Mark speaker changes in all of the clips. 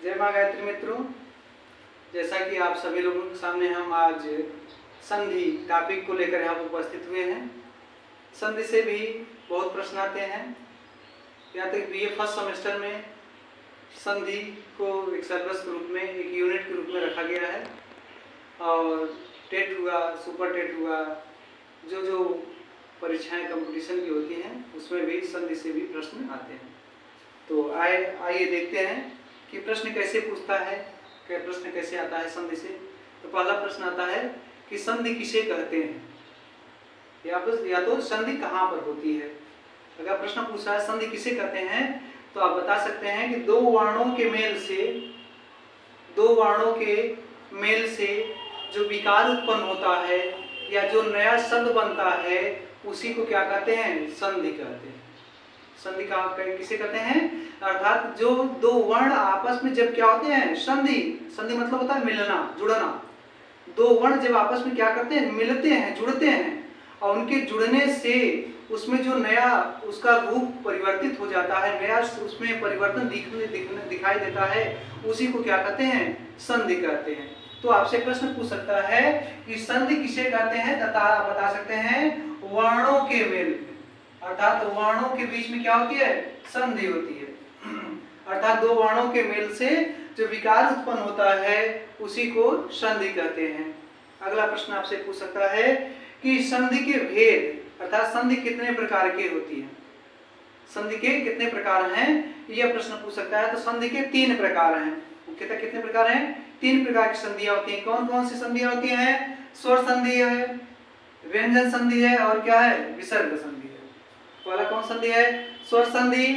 Speaker 1: जय माँ गायत्री मित्रों, जैसा कि आप सभी लोगों के सामने हम आज संधि टॉपिक को लेकर यहाँ उपस्थित हुए हैं। संधि से भी बहुत प्रश्न आते हैं। यहाँ तक बीए फर्स्ट सेमेस्टर में संधि को एक सिलेबस के रूप में, एक यूनिट के रूप में रखा गया है और टेट हुआ, सुपर टेट हुआ, जो परीक्षाएं कंपटीशन की होती हैं उसमें भी संधि से भी प्रश्न आते हैं। तो आइए देखते हैं कि प्रश्न कैसे पूछता है, प्रश्न कैसे आता है संधि से। तो पहला प्रश्न आता है कि संधि किसे कहते हैं, या तो संधि कहाँ पर होती है। अगर प्रश्न पूछा है संधि किसे कहते हैं तो आप बता सकते हैं कि दो वर्णों के मेल से जो विकार उत्पन्न होता है या जो नया शब्द बनता है उसी को क्या कहते हैं, संधि कहते हैं। संधि किसे कहते हैं, अर्थात जो दो वर्ण आपस में जब क्या होते हैं, संधि मतलब होता है मिलना, जुड़ना। दो वर्ण जब आपस में क्या करते हैं, मिलते हैं, जुड़ते हैं और उनके जुड़ने से उसमें जो नया उसका रूप परिवर्तित हो जाता है, नया उसमें परिवर्तन दिखाई देता है, उसी को क्या कहते हैं, संधि कहते हैं। तो आपसे प्रश्न पूछ सकता है कि संधि किसे कहते हैं तथा बता सकते हैं वर्णों के मेल, अर्थात वर्णों के बीच में क्या होती है, संधि होती है। अर्थात दो वर्णों के मेल से जो विकार उत्पन्न होता है उसी को संधि कहते हैं। अगला प्रश्न आपसे पूछ सकता है कि संधि के भेद, अर्थात संधि कितने प्रकार की होती है, संधि के कितने प्रकार हैं, यह प्रश्न पूछ सकता है। तो संधि के 3 प्रकार हैं। मुख्यतः कितने प्रकार हैं, 3 प्रकार की संधियां होती हैं। कौन कौन सी संधियां होती हैं, स्वर संधि है, व्यंजन संधि है और क्या है, विसर्ग संधि है। पहला कौन संधि है, स्वर संधि।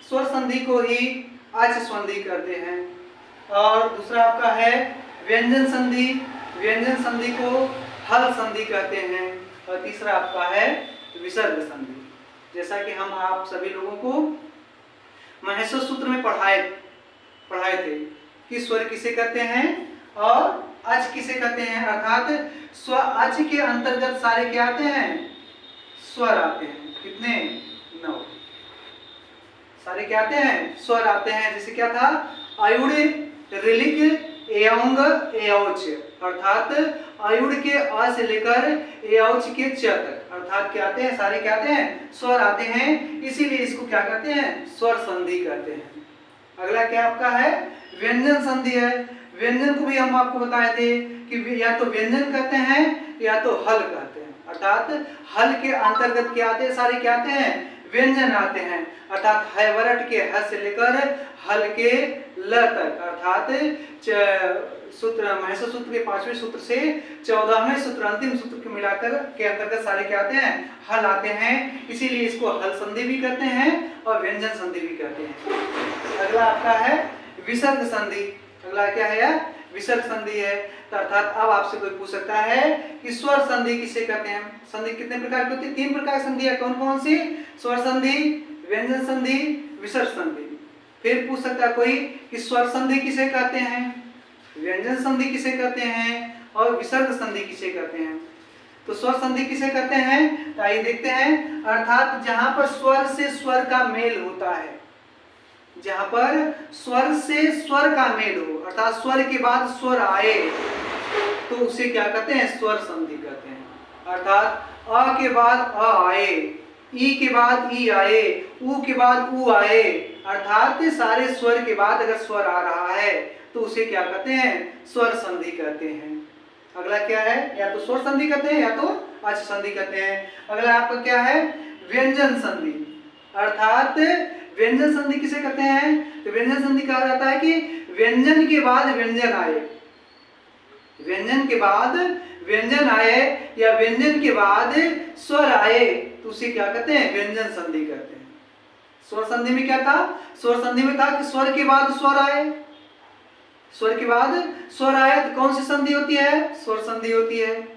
Speaker 1: स्वर संधि को ही अच संधि कहते हैं। और दूसरा आपका है व्यंजन संधि, व्यंजन संधि को हल संधि कहते हैं। और तीसरा आपका है विसर्ग संधि। जैसा कि हम आप सभी लोगों को महेश्वर सूत्र में पढ़ाए थे कि स्वर किसे कहते हैं और अच किसे कहते हैं। अर्थात स्व अच के अंतर्गत सारे क्या आते हैं, स्वर आते हैं। कितने, 9 सारे क्या आते हैं, स्वर आते हैं। जैसे क्या था, आयुड़, ऋलिक, एयौंग, एयौच, अर्थात आयुड़ के अ से लेकर एयौच के च तक, अर्थात क्या आते हैं, सारे क्या आते हैं, स्वर आते हैं। इसीलिए इसको क्या कहते हैं, स्वर संधि कहते हैं। अगला क्या आपका है, व्यंजन संधि है। व्यंजन को भी हम आपको बताए थे कि या तो व्यंजन कहते हैं या तो हल कहते हैं। अर्थात हल के अंतर्गत क्या आते हैं, सारे क्या आते हैं, व्यंजन आते हैं। अर्थात हैवरट के ह से लेकर हल के ल तक, अर्थात सूत्र महेश्वर सूत्र के 5वें सूत्र से 14वें सूत्र अंतिम सूत्र के मिलाकर के अंतर्गत सारे क्या आते हैं, हल आते हैं। इसीलिए इसको हल संधि भी कहते हैं और व्यंजन संधि भी कहते हैं। अगला आपका है विसर्ग संधि। अगला क्या है, विसर्ग संधि है। तो अर्थात अब आपसे कोई पूछ सकता है कि स्वर संधि किसे कहते हैं। संधि कितने प्रकार की होती है, 3 प्रकार की संधि है। कौन कौन सी, स्वर संधि, व्यंजन संधि, विसर्ग संधि। फिर पूछ सकता है कोई कि स्वर संधि किसे कहते हैं, व्यंजन संधि किसे कहते हैं और विसर्ग संधि किसे कहते हैं। तो स्वर संधि किसे कहते हैं, तो आइए देखते हैं। अर्थात जहां पर स्वर से स्वर का मेल होता है, जहां पर स्वर से स्वर का मेल हो, अर्थात स्वर के बाद स्वर आए तो उसे क्या कहते हैं, स्वर संधि कहते हैं। अर्थात अ के बाद अ आए, ई के बाद ई आए, उ के बाद उ आए, अर्थात सारे स्वर के बाद अगर स्वर आ रहा है तो उसे क्या कहते हैं, स्वर संधि कहते हैं। अगला क्या है, या तो स्वर संधि कहते हैं या तो अच संधि कहते हैं। अगला आपका क्या है, व्यंजन संधि। अर्थात व्यंजन संधि किसे कहते हैं, तो व्यंजन संधि कहा जाता है कि व्यंजन के बाद व्यंजन आए, व्यंजन के बाद व्यंजन आए या व्यंजन के बाद स्वर आए तो उसे क्या कहते हैं, व्यंजन संधि कहते हैं। स्वर संधि में क्या था, स्वर संधि में था कि स्वर के बाद स्वर आए, स्वर के बाद स्वर आए तो कौन सी संधि होती है, स्वर संधि होती है।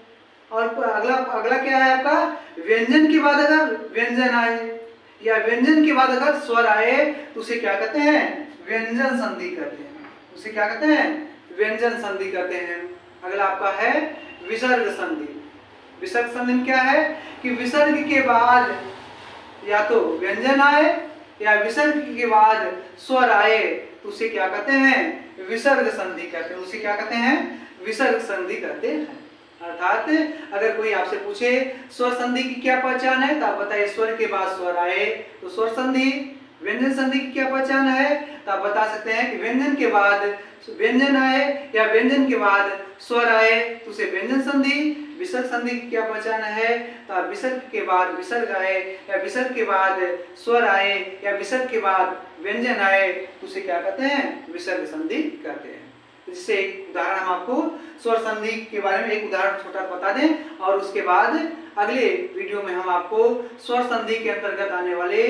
Speaker 1: और अगला क्या है आपका, व्यंजन के बाद अगर व्यंजन आए या व्यंजन के बाद अगर स्वर आए तो उसे क्या कहते हैं, व्यंजन संधि कहते हैं। उसे क्या कहते हैं, व्यंजन संधि कहते हैं। अगला आपका है विसर्ग संधि। विसर्ग संधि में क्या है कि विसर्ग के बाद या तो व्यंजन आए या विसर्ग के बाद स्वर आए तो उसे क्या कहते हैं? विसर्ग संधि कहते हैं। उसे क्या कहते हैं? विसर्ग संधि कहते हैं। अर्थात अगर कोई आपसे पूछे स्वर संधि की क्या पहचान है तो आप बताइए स्वर के बाद स्वर आए तो स्वर संधि। व्यंजन संधि की क्या पहचान है तो आप बता सकते हैं कि व्यंजन के बाद व्यंजन आए या व्यंजन के बाद स्वर आए तो उसे व्यंजन संधि। विसर्ग संधि की क्या पहचान है तो आप विसर्ग के बाद विसर्ग आए या विसर्ग के बाद स्वर आए या विसर्ग के बाद व्यंजन आए तो उसे क्या कहते हैं? विसर्ग संधि कहते हैं। जिससे एक उदाहरण हम आपको स्वर संधि के बारे में एक उदाहरण छोटा बता दें और उसके बाद अगले वीडियो में हम आपको स्वर संधि के अंतर्गत आने वाले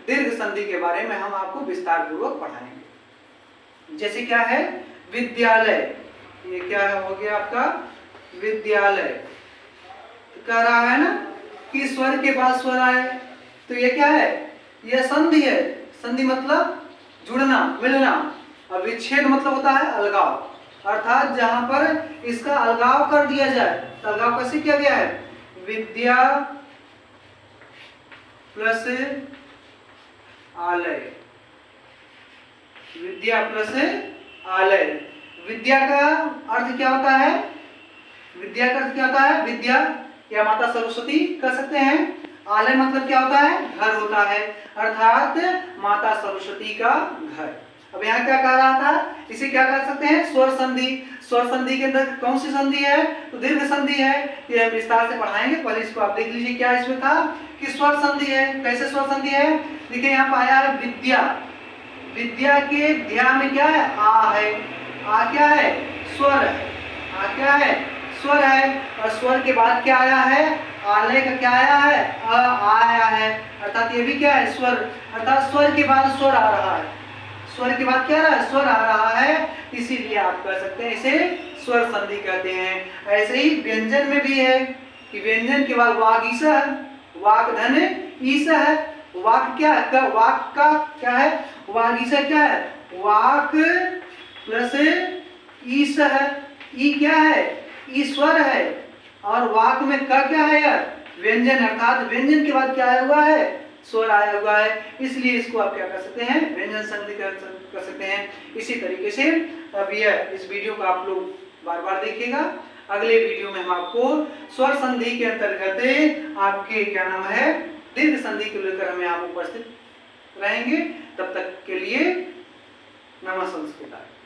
Speaker 1: दीर्घ संधि के बारे में हम आपको विस्तार पूर्वक पढ़ाएंगे। जैसे क्या है? विद्यालय। ये क्या हो गया आपका? विद्यालय। तो कह रहा है ना कि स्वर के बाद स्वर आए तो ये क्या है? यह संधि है। संधि मतलब जुड़ना, मिलना, और विच्छेद मतलब होता है अलगाव। अर्थात जहां पर इसका अलगाव कर दिया जाए तो अलगाव कैसे किया गया है? विद्या प्लस आलय। विद्या प्लस आलय। विद्या का अर्थ क्या होता है? विद्या का अर्थ क्या होता है? विद्या या माता सरस्वती कह सकते हैं। आलय मतलब क्या होता है? घर होता है। अर्थात माता सरस्वती का घर। अब यहाँ क्या कह रहा था? इसे क्या कह सकते हैं? स्वर संधि। स्वर संधि के अंदर कौन सी संधि है? तो दीर्घ संधि है। ये हम विस्तार से पढ़ाएंगे। पहले इसको आप देख लीजिए क्या इसमें था कि स्वर संधि है। कैसे स्वर संधि है? देखिए यहाँ पर आया है विद्या। विद्या के ध्या में क्या है? आ है। आ क्या है? स्वर है। आ क्या है? स्वर है। और स्वर के बाद क्या आया है? आलय का क्या आया है? आया है। अर्थात ये भी क्या है? स्वर। अर्थात स्वर के बाद स्वर आ रहा है। स्वर के बाद क्या आ रहा है? स्वर आ रहा है। इसीलिए आप कह सकते हैं इसे स्वर संधि कहते हैं। ऐसे ही व्यंजन में भी है कि व्यंजन के बाद वाग ईस है, वाक धन ईस है। वाक क्या है? वाक का क्या है? वाग ईस क्या है? वाक प्लस ईस है। ई क्या है? ईश्वर है। और वाक में क क्या है यार? व्यंजन। अर्थात व्यंजन के बाद क्या आया हुआ है? स्वर आया हुआ है। इसलिए इसको आप क्या कर सकते हैं? व्यंजन संधि कर सकते हैं। इसी तरीके से अब यह इस वीडियो को आप लोग बार बार देखिएगा। अगले वीडियो में हम आपको स्वर संधि के अंतर्गत आपके क्या नाम है दीर्घ संधि को लेकर हमें आप उपस्थित रहेंगे। तब तक के लिए नमः संस्कृताय।